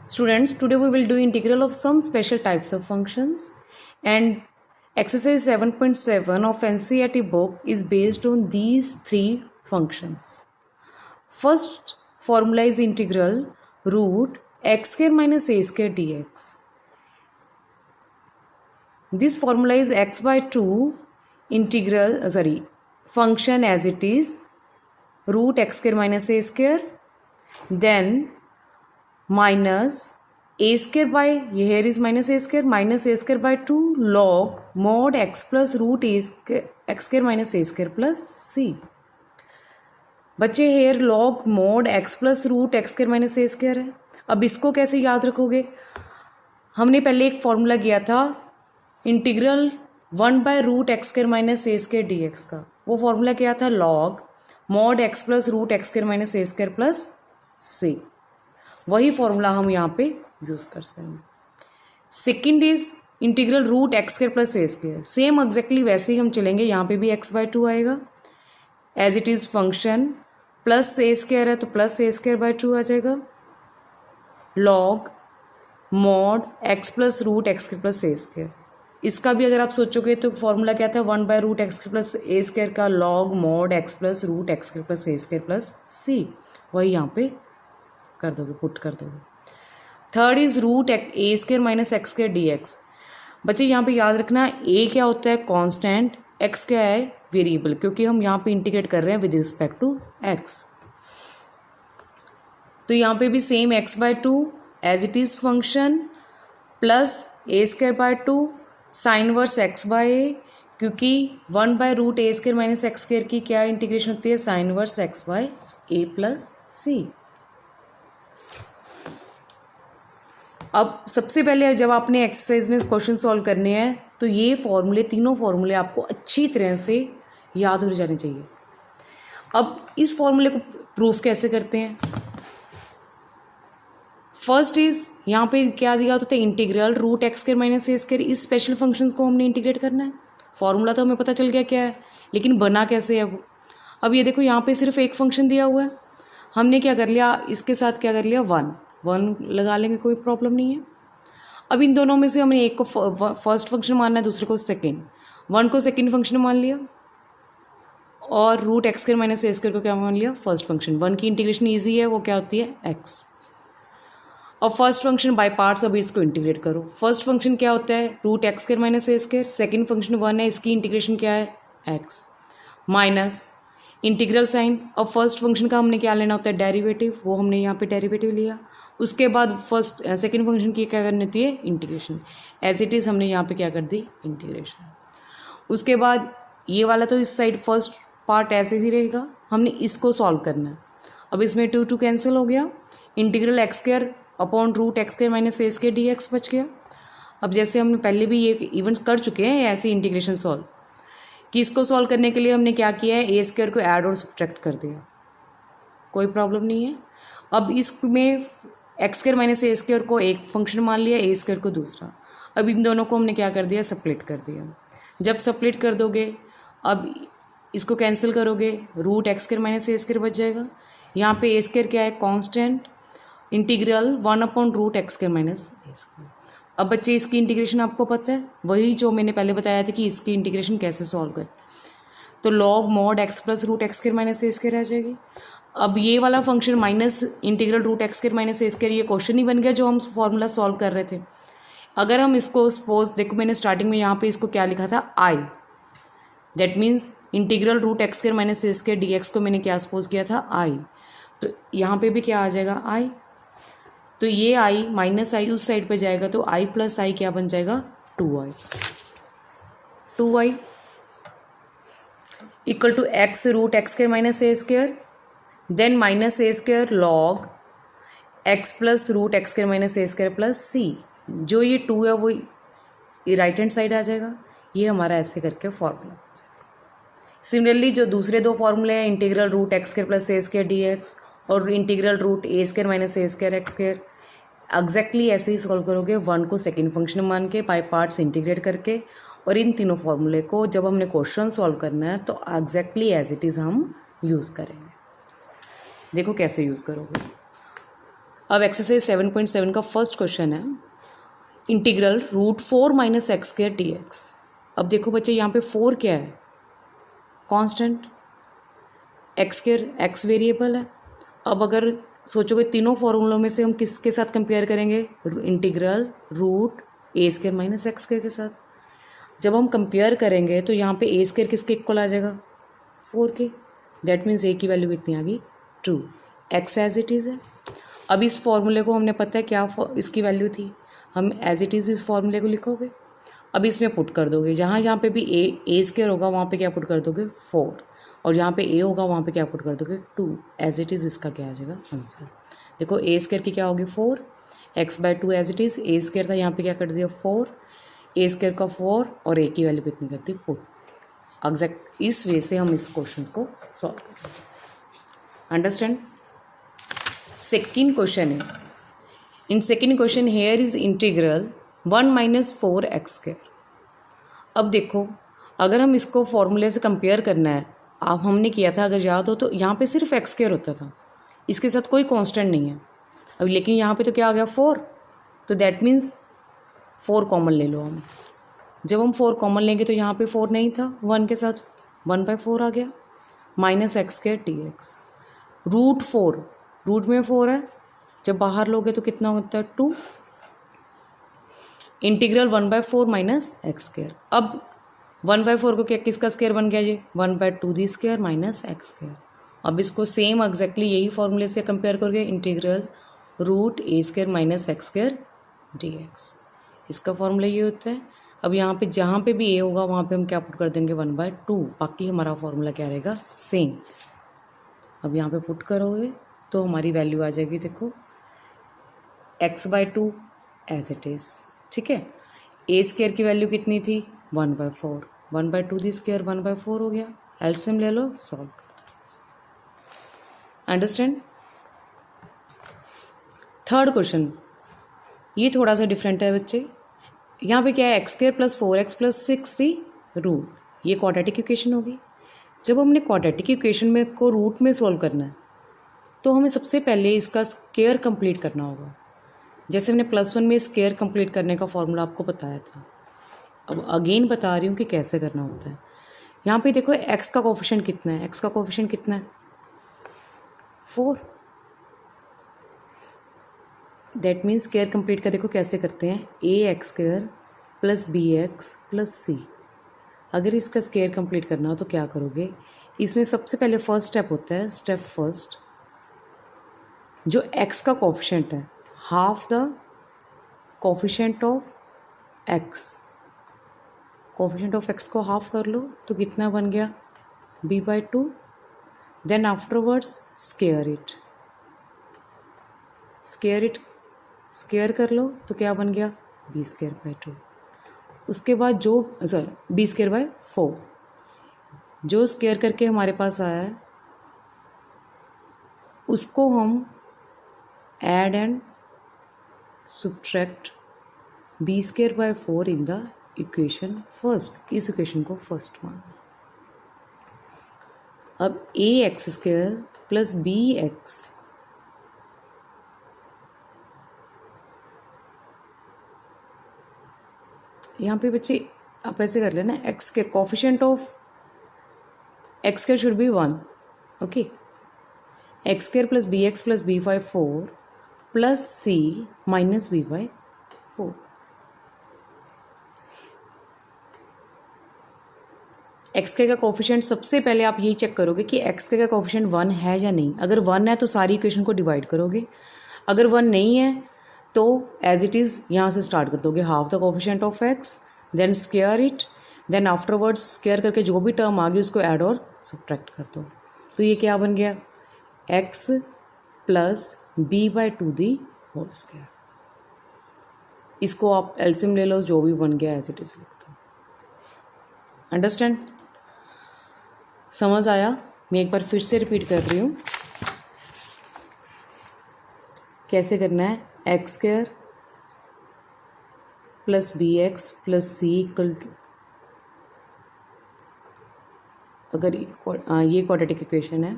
Students, today we will do integral of some special types of functions, and exercise 7.7 of NCERT book is based on these three functions. First formula is integral root x square minus a square dx. This formula is x by 2 function as it is root x square minus a square, then minus a square by, here is minus a square by 2 log mod x plus root x square minus a square plus c. बच्चे here log mod x plus root x square minus a square है. अब इसको कैसे याद रखोगे? हमने पहले एक फॉर्मूला किया था integral 1 by root x square minus a square d x का. वो फॉर्मूला क्या था? Log mod x plus root x square minus a square plus c. वही फॉर्मूला हम यहाँ पे यूज़ कर सकते हैं. Second is integral root x square plus a square. Same exactly वैसे ही हम चलेंगे. यहाँ पे भी x बाय 2 आएगा as it is function plus a square है तो प्लस ए स्क्वायर बाय 2 आ जाएगा log mod x plus root x square plus a square. इसका भी अगर आप सोचोगे तो फॉर्मूला क्या था? 1 by root x square plus a square का log mod x plus root x square plus a square plus c. वही यहाँ पे कर दोगे, पुट कर दोगे. Third is root a square minus x square d x. बच्चे यहाँ पे याद रखना ए क्या होता है? कांस्टेंट. एक्स क्या है? वेरिएबल, क्योंकि हम यहाँ पे इंटीग्रेट कर रहे हैं विद रिस्पेक्ट टू एक्स. तो यहाँ पे भी same x by 2 as it is function plus a square by 2 sine verse x by a, क्योंकि 1 by root a square minus x square की क्या इंटीग्रेशन होती है? Sine verse x by a plus c. अब सबसे पहले जब आपने एक्सरसाइज में क्वेश्चन सॉल्व करने हैं तो ये फॉर्मूले, तीनों फॉर्मूले आपको अच्छी तरह से याद हो जाने चाहिए. अब इस फॉर्मूले को प्रूफ कैसे करते हैं? फर्स्ट इज यहाँ पे क्या दिया होता है? Integral root x square minus a square. इस स्पेशल फंक्शंस को हमने इंटीग्रेट करना है. फॉर्मूला तो हमें पता चल गया क्या है, लेकिन बना कैसे है वो. अब ये देखो यहाँ पे सिर्फ एक फंक्शन दिया हुआ है. हमने क्या कर लिया? इसके साथ क्या कर लिया? 1 लगा लेंगे, कोई प्रॉब्लम नहीं है. अब इन दोनों में से हमने एक को फर्स्ट फंक्शन मानना है, दूसरे को सेकेंड. 1 को सेकेंड फंक्शन मान लिया और root x square minus a square को क्या मान लिया? First function. 1 की इंटीग्रेशन ईजी है, वो क्या होती है? एक्स. और फर्स्ट फंक्शन बाय पार्ट्स, अभी इसको इंटीग्रेट करो. फर्स्ट फंक्शन क्या होता है? Root x square minus a square. Second function 1 है, इसकी इंटीग्रेशन क्या है? X minus integral sine. अब फर्स्ट फंक्शन का हमने क्या लेना होता है? डेरिवेटिव. वो हमने यहाँ पे डेरिवेटिव लिया. उसके बाद सेकेंड फंक्शन की क्या करनी होती है? इंटीग्रेशन. एज इट इज़ हमने यहाँ पे क्या कर दी? इंटीग्रेशन. उसके बाद ये वाला तो इस साइड फर्स्ट पार्ट ऐसे ही रहेगा, हमने इसको सॉल्व करना है. अब इसमें 2 कैंसिल हो गया. Integral x square upon root x square minus a square d x बच गया. अब जैसे हमने पहले भी ये इवेंट्स कर चुके हैं ऐसे इंटीग्रेशन सॉल्व, कि इसको सॉल्व करने के लिए हमने क्या किया है? ए स्क्वायर को ऐड और सब्ट्रैक्ट कर दिया, कोई प्रॉब्लम नहीं है. अब इसमें x square minus a square को एक फंक्शन मान लिया, ए स्क्वायर को दूसरा. अब इन दोनों को हमने क्या कर दिया? सेपरेट कर दिया. जब सेपरेट कर दोगे, अब इसको कैंसिल करोगे, root x square minus a square बच जाएगा. यहाँ पे ए स्क्वायर क्या है? Constant. Integral 1 upon root x square minus a square. अब बच्चे इसकी इंटीग्रेशन आपको पता है, वही जो मैंने पहले बताया था कि इसकी इंटीग्रेशन कैसे सॉल्व करें. तो log mod x plus root x square minus a square आ जाएगी. अब ये वाला function minus integral root x square minus a square, ये क्वेश्चन ही बन गया जो हम फॉर्मूला सॉल्व कर रहे थे. अगर हम इसको सपोज, देखो मैंने स्टार्टिंग में यहाँ पे इसको क्या लिखा था? I. That means integral root x square minus a square d x को मैंने क्या सपोज किया था? आई. तो यहाँ पे भी क्या आ जाएगा? आई. तो ये आई माइनस आई उस साइड पे जाएगा, तो आई प्लस आई क्या बन जाएगा? 2i. 2i equal to x root x square minus a square, then minus a square log x plus root x square minus a square plus c. जो ये 2 है वो राइट हैंड साइड आ जाएगा. ये हमारा ऐसे करके फॉर्मूला. सिमिलरली जो दूसरे दो फॉर्मूले हैं, integral root x square plus a square d x और integral root a square minus a square x square, exactly ऐसे ही सॉल्व करोगे. 1 को सेकेंड फंक्शन मान के बाय पार्ट्स इंटीग्रेट करके, और इन तीनों फॉर्मूले को जब हमने क्वेश्चन सॉल्व करना है तो एग्जैक्टली एज इट इज़ हम यूज़ करेंगे. देखो कैसे यूज़ करोगे. अब एक्सरसाइज 7.7 का फर्स्ट क्वेश्चन है integral root 4 minus x square d x. अब देखो बच्चे यहाँ पे 4 क्या है, constant, x square x variable है। अब अगर सोचोगे तीनों फॉर्मूलों में से हम किसके साथ कंपेयर करेंगे, integral root a square minus x square के साथ। जब हम कंपेयर करेंगे तो यहाँ पे ए स्क्वायर किसके इक्वल आ जाएगा, 4 के। दैट मीन्स ए की वैल्यू कितनी आ गई, 2। एक्स एज इट इज़ है। अब इस फॉर्मूले को हमने पता है क्या इसकी वैल्यू थी, हम एज इट इज़ इस फॉर्मूले को लिखोगे। अब इसमें पुट कर दोगे, जहाँ जहाँ पे भी ए स्क्वायर होगा वहाँ पे क्या पुट कर दोगे, 4, और जहाँ पे ए होगा वहाँ पे क्या पुट कर दोगे, 2। एज इट इज़ इसका क्या आ जाएगा आंसर। देखो ए स्क्वायर की क्या होगी 4, x/2 as it is, a square था यहाँ पे क्या कर दिया 4, ए स्क्वायर का 4 और ए की वैल्यू कितनी करती है, पुट। एग्जैक्ट इस वे से हम इस क्वेश्चन को सॉल्व करेंगे। Understand. Second question is, in second question here is integral 1 minus 4 x square. अब देखो अगर हम इसको फॉर्मूले से कंपेयर करना है, आप हमने किया था अगर याद हो तो यहाँ पे सिर्फ एक्स स्क्वायर होता था, इसके साथ कोई कांस्टेंट नहीं है। अब लेकिन यहाँ पे तो क्या आ गया 4, तो दैट मीन्स 4 कॉमन ले लो हम। जब हम 4 कॉमन लेंगे तो यहाँ पे 4 नहीं था, 1 के साथ 1/4 आ गया, minus x square t x. Root 4, root में 4 है, जब बाहर लोगे तो कितना होता है 2। Integral 1/4 minus x square. अब 1/4 को क्या किसका स्क्वायर बन गया ये, 1/2 दी स्क्वायर माइनस एक्स स्क्वायर। अब इसको सेम एग्जैक्टली यही फॉर्मूले से कंपेयर करोगे, integral root a square minus x square d x. इसका फॉर्मूला ये होता है। अब यहाँ पे जहाँ पे भी ए होगा वहाँ पे हम क्या पुट कर देंगे 1/2, बाकी हमारा फॉर्मूला क्या रहेगा, सेम। अब यहाँ पे पुट करोगे तो हमारी वैल्यू आ जाएगी, देखो x/2 एज इट इज़, ठीक है। ए स्क्वायर की वैल्यू कितनी थी 1/4, 1/2 दी स्क्वायर 1/4 हो गया, एलसीएम ले लो, सॉल्व। अंडरस्टैंड। थर्ड क्वेश्चन ये थोड़ा सा डिफरेंट है बच्चे। यहाँ पे क्या है, x square plus 4x plus 6 थी रूट, ये क्वाड्रेटिक इक्वेशन होगी। जब हमने क्वाड्रेटिक इक्वेशन में को रूट में सॉल्व करना है तो हमें सबसे पहले इसका स्क्वायर कंप्लीट करना होगा। जैसे हमने +1 में स्क्वायर कंप्लीट करने का फॉर्मूला आपको बताया था, अब अगेन बता रही हूँ कि कैसे करना होता है। यहाँ पे देखो x का कोफिशिएंट कितना है, x का कोफिशिएंट कितना है 4। दैट मीन्स स्क्वायर कंप्लीट का देखो कैसे करते हैं, ax² plus bx plus c। अगर इसका स्क्वायर कंप्लीट करना हो तो क्या करोगे, इसमें सबसे पहले फर्स्ट स्टेप होता है, स्टेप फर्स्ट, जो x का कोफिशिएंट है half the coefficient of x, coefficient of x को हाफ कर लो तो कितना बन गया b/2। Then afterwards square it, square कर लो तो क्या बन गया b²/2। उसके बाद जो b²/4 जो स्क्वायर करके हमारे पास आया है उसको हम add and subtract b²/4 in the equation first, इस इक्वेशन को फर्स्ट मान। अब ax² प्लस bx यहाँ पे बच्चे आप ऐसे कर लेना, x के coefficient of x² should be 1, okay. x² plus bx plus b/4 plus c minus b/4। x² का कोफिशिएंट सबसे पहले आप यही चेक करोगे कि x² का कोफिशिएंट 1 है या नहीं। अगर 1 है तो सारी इक्वेशन को डिवाइड करोगे, अगर 1 नहीं है तो एज इट इज़ यहाँ से स्टार्ट कर दोगे, half the coefficient of x, then square it, then afterwards square करके जो भी टर्म आ गई उसको ऐड और सब्ट्रैक्ट कर दो। तो ये क्या बन गया, x plus b/2 the whole square. इसको आप एलसीएम ले लो, जो भी बन गया एज इट इज़ लिख दो। अंडरस्टैंड, समझ आया। मैं एक बार फिर से रिपीट कर रही हूँ कैसे करना है, x² plus bx plus c equal to, अगर ये क्वाड्रेटिक इक्वेशन है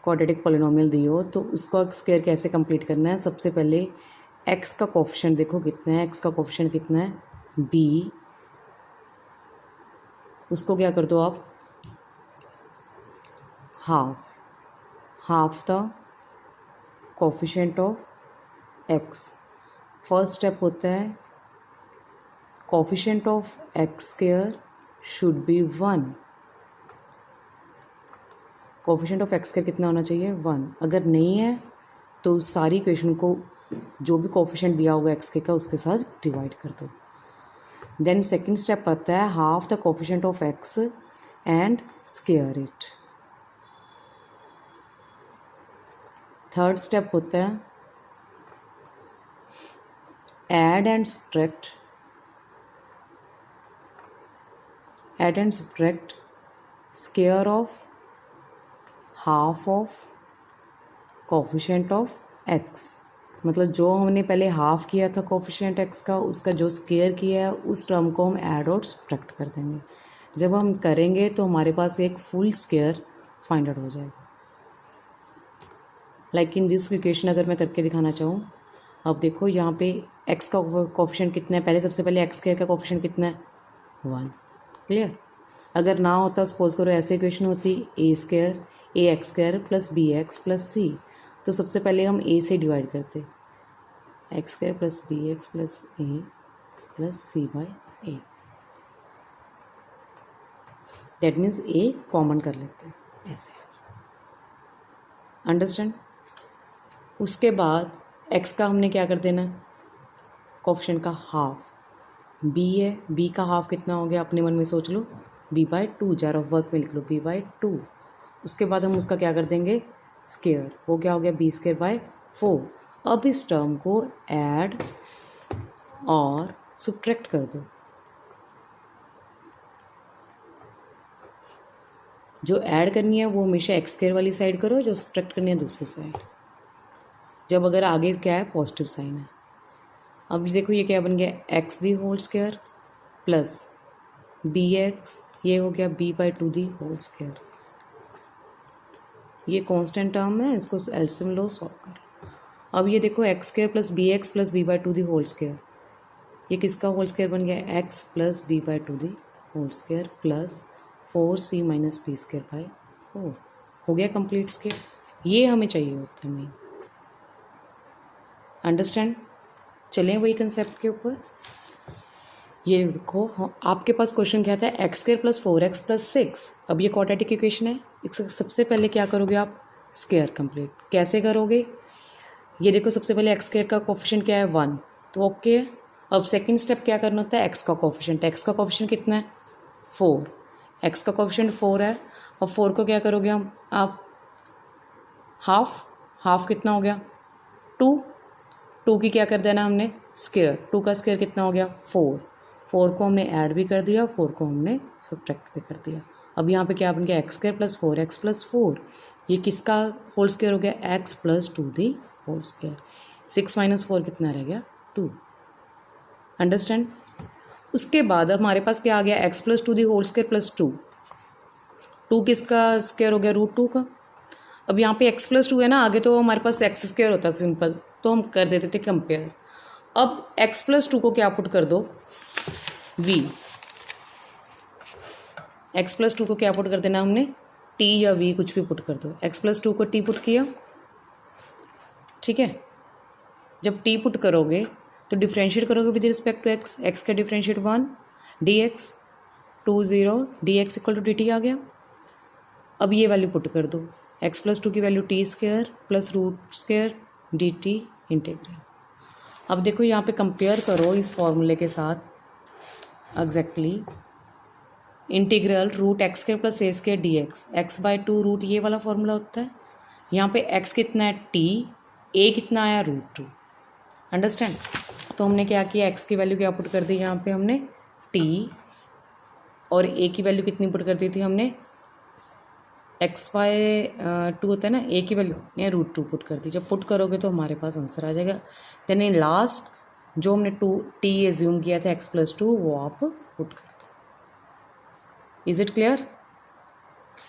क्वाड्रेटिक पॉलिनोमियल दी हो तो उसका स्क्वायर कैसे कंप्लीट करना है। सबसे पहले एक्स का कोफिशिएंट देखो कितना है, एक्स का कोफिशिएंट कितना है बी, उसको क्या कर दो आप half the coefficient of x. First step होता है coefficient of x square should be 1। Coefficient of x square कितना होना चाहिए 1। अगर नहीं है तो सारी इक्वेशन को जो भी कोफिशिएंट दिया होगा एक्स के का उसके साथ डिवाइड कर दो। देन सेकंड स्टेप आता है half the coefficient of x and square it. Third step होता है add and subtract square of half of coefficient of x. मतलब जो हमने पहले हाफ किया था कोफिशिएंट एक्स का, उसका जो स्क्वायर किया है उस टर्म को हम ऐड और सब्ट्रैक्ट कर देंगे। जब हम करेंगे तो हमारे पास एक फुल स्क्वायर फाइंड आउट हो जाएगा। लाइक इन दिस इक्वेशन अगर मैं करके दिखाना चाहूँ, अब देखो यहाँ पे एक्स का कोफिशिएंट कितना है, सबसे पहले एक्स स्क्वायर का कोफिशिएंट कितना है 1। क्लियर। अगर ना होता सपोज करो ऐसे इक्वेशन होती a square a x square plus b x plus c, तो सबसे पहले हम ए से डिवाइड करते x square plus b x plus a plus c by a. That means a common कर लेते हैं ऐसे। अंडरस्टैंड। उसके बाद एक्स का हमने क्या कर देना कोफिशिएंट का हाफ। बी है, बी का हाफ कितना हो गया अपने मन में सोच लो बी बाई 2, जार ऑफ वर्क में लिख लो बी बाई 2। उसके बाद हम उसका क्या कर देंगे स्क्वायर, वो क्या हो गया बी स्क्वायर बाई 4। अब इस टर्म को ऐड और सब्ट्रैक्ट कर दो। जो ऐड करनी है वो हमेशा एक्स स्क्वायर वाली साइड करो, जो सब्ट्रैक्ट करनी है दूसरी साइड। जब अगर आगे क्या है पॉजिटिव साइन है। अब देखो ये क्या बन गया x the whole square plus b x, ये हो गया b by 2 the whole square. ये कांस्टेंट टर्म है, इसको एलसीएम लो सॉल्व करो। अब ये देखो x square plus b by 2 the whole square, ये किसका होल स्क्वायर बन गया x plus b by 2 the whole square plus 4c minus b square by 4। हो गया कंप्लीट स्क्वायर। ये हमें चाहिए होता है मेन। अंडरस्टैंड। चलें वही कंसेप्ट के ऊपर। ये देखो आपके पास क्वेश्चन क्या था x square plus 4x plus 6। अब ये क्वाड्रेटिक इक्वेशन है। सबसे पहले क्या करोगे आप स्क्वायर कंप्लीट कैसे करोगे। ये देखो सबसे पहले एक्स स्क्वायर का कोफिशिएंट क्या है 1, तो ओके। अब सेकंड स्टेप क्या करना होता है एक्स का कोफिशिएंट। एक्स का कोफिशिएंट कितना है 4, एक्स का कोफिशिएंट 4 है। अब 4 को क्या करोगे हम आप हाफ कितना हो गया 2 की क्या कर देना हमने स्क्वायर। 2 का स्क्वायर कितना हो गया 4 को हमने ऐड भी कर दिया, 4 को हमने सब्ट्रैक्ट भी कर दिया। अब यहाँ पे क्या बन गया x square plus 4x plus 4। ये किसका होल स्क्वायर हो गया x plus 2 the whole square. 6 minus 4 कितना रह गया 2। अंडरस्टैंड। उसके बाद अब हमारे पास क्या आ गया x plus 2 the whole square plus 2 किसका स्क्वायर हो गया √2 का। अब यहाँ पे x प्लस 2 है ना, आगे तो हमारे पास x स्क्वायर होता सिंपल, तो हम कर देते थे कंपेयर। अब x प्लस 2 को क्या पुट कर दो v, x प्लस 2 को क्या पुट कर देना हमने t या v कुछ भी पुट कर दो। x प्लस 2 को t पुट किया, ठीक है। जब t पुट करोगे तो डिफ्रेंशिएट करोगे with respect to x। x का differentiate 1 dx 2 0 dx equal to dt आ गया। अब ये वैल्यू पुट कर दो x प्लस 2 की value t square plus root square dt integral. अब देखो यहाँ पे कंपेयर करो इस फॉर्मूले के साथ exactly integral root x square plus a square d x by 2 root ये वाला फॉर्मूला होता है। यहाँ पे x कितना है t, a कितना आया √2। अंडरस्टैंड। तो हमने क्या किया x की वैल्यू क्या पुट कर दी यहाँ पे हमने t, और a की वैल्यू कितनी पुट कर दी थी हमने x बाय 2 होता है ना, a की वैल्यू ने √2 पुट कर दी। जब पुट करोगे तो हमारे पास आंसर आ जाएगा। देन इन लास्ट जो हमने t एज्यूम किया था x प्लस 2 वो आप पुट कर दो। Is it clear.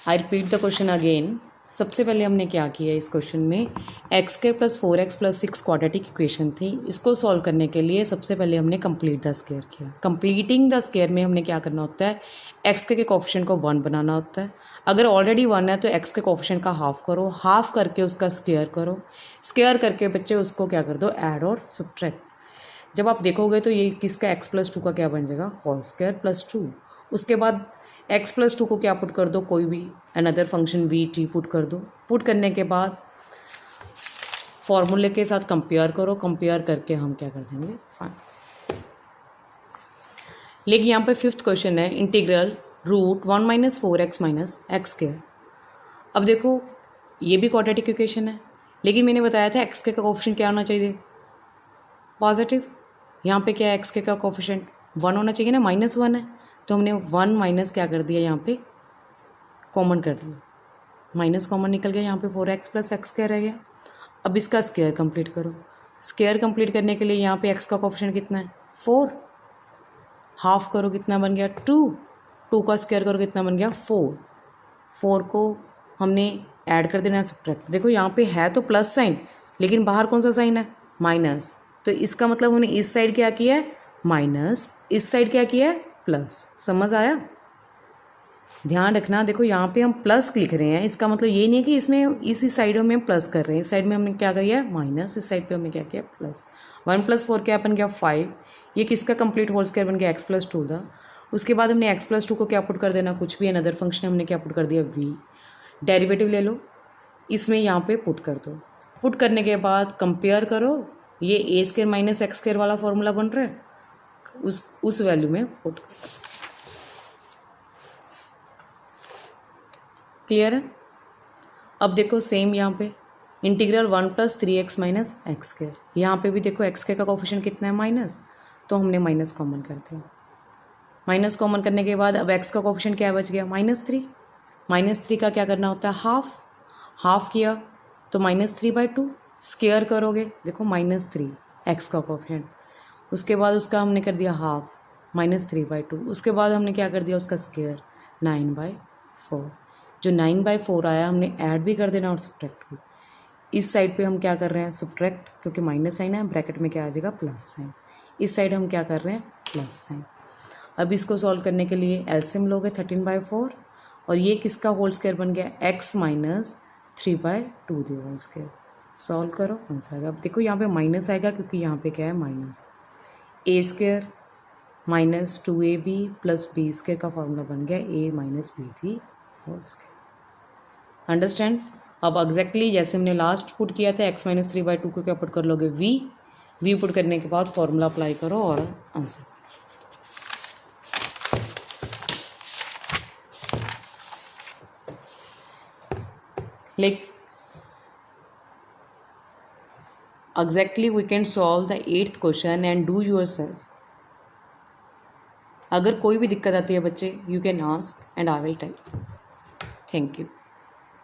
I repeat the question again. सबसे पहले हमने क्या किया इस क्वेश्चन में, x square plus 4x plus 6 quadratic equation थी। इसको सॉल्व करने के लिए सबसे पहले हमने कंप्लीट द स्क्वायर किया। कंप्लीटिंग द स्क्वायर में हमने क्या करना होता है, एक्स के कोएफिशिएंट को 1 बनाना होता है। अगर ऑलरेडी 1 है तो एक्स के कोएफिशिएंट का हाफ करो, हाफ करके उसका स्क्वायर करो, स्क्वायर करके बच्चे उसको क्या कर दो, ऐड और सब्ट्रैक्ट। जब आप देखोगे तो ये किसका x प्लस 2 का क्या बन जाएगा, होल स्क्वायर प्लस 2। उसके बाद x प्लस 2 को क्या पुट कर दो, कोई भी another function v t put कर दो। पुट करने के बाद फॉर्मूले के साथ कंपेयर करो, कंपेयर करके हम क्या कर देंगे, फाइन। लेकिन यहाँ पे 5th क्वेश्चन है integral root 1 minus 4x minus x square. अब देखो ये भी क्वाड्रेटिक इक्वेशन है, लेकिन मैंने बताया था एक्स के का कोएफिशिएंट क्या होना चाहिए, पॉजिटिव। यहाँ पे क्या है, एक्स के का कोएफिशिएंट 1 होना चाहिए ना, -1 है, तो हमने 1 माइनस क्या कर दिया, यहाँ पे कॉमन कर दिया, माइनस कॉमन निकल गया, यहाँ पे 4x प्लस एक्स स्क्वायर रह गया। अब इसका स्क्वायर कंप्लीट करो। स्क्वायर कंप्लीट करने के लिए यहाँ पे x का कोएफिशिएंट कितना है, 4, हाफ करो कितना बन गया, 2 का स्क्वायर करो कितना बन गया, 4 को हमने ऐड कर देना है, सब्ट्रैक्ट। देखो यहाँ पे है तो प्लस साइन, लेकिन बाहर कौन सा साइन है, माइनस, तो इसका मतलब हमने इस साइड क्या किया है, माइनस, इस साइड क्या किया है, प्लस। समझ आया, ध्यान रखना। देखो यहाँ पे हम प्लस लिख रहे हैं, इसका मतलब ये नहीं है कि इसमें इसी साइड में हम प्लस कर रहे हैं, इस साइड में हमने क्या किया है, माइनस, इस साइड पे हमने क्या किया, प्लस। 1 प्लस 4 क्या बन गया, 5। ये किसका कंप्लीट होल स्क्वायर बन गया, x प्लस 2 था। उसके बाद हमने x प्लस 2 को क्या पुट कर देना, कुछ भी अनदर फंक्शन हमने क्या पुट कर दिया, v। डेरिवेटिव ले लो, इसमें यहाँ पे पुट कर दो। पुट करने के बाद कंपेयर करो, ये ए स्क्वायर माइनस एक्स स्क्वायर वाला फॉर्मूला बन रहा है, उस वैल्यू में पुट। क्लियर है। अब देखो सेम यहाँ पे integral 1 plus 3x minus x square, यहाँ पे भी देखो एक्स स्क्वायर का कोएफिशिएंट कितना है, माइनस, तो हमने माइनस कॉमन कर दिया। माइनस कॉमन करने के बाद अब एक्स का कोएफिशिएंट क्या बच गया, -3। -3 का क्या करना होता है, हाफ किया तो -3/2, स्क्वायर करोगे, देखो -3 एक्स का कोएफिशिएंट, उसके बाद उसका हमने कर दिया हाफ, -3/2, उसके बाद हमने क्या कर दिया, उसका स्क्वायर 9/4। जो 9/4 आया हमने ऐड भी कर देना और सब्ट्रैक्ट भी। इस साइड पे हम क्या कर रहे हैं, सब्ट्रैक्ट, क्योंकि माइनस साइन है, ब्रैकेट में क्या आ जाएगा, प्लस साइन। इस साइड हम क्या कर रहे हैं, प्लस साइन। अब इसको सॉल्व करने के लिए एलसीएम लोगे 13/4, और ये किसका होल स्क्वायर बन गया, x minus 3/2 the whole square. Solve करो, आंसर आएगा। अब देखो यहाँ पे माइनस आएगा, क्योंकि यहाँ पे क्या है, minus a square minus 2ab plus b square का फॉर्मूला बन गया a माइनस बी थी होल स्क्वायर। अंडरस्टैंड। अब एग्जैक्टली जैसे हमने लास्ट पुट किया था, x माइनस 3/2 को क्या पुट कर लोगे, v पुट करने के बाद फॉर्मूला अप्लाई करो और answer. Like exactly we can solve the 8th question and do yourself. अगर कोई भी दिक्कत आती है बच्चे, you can ask and I will tell. Thank you.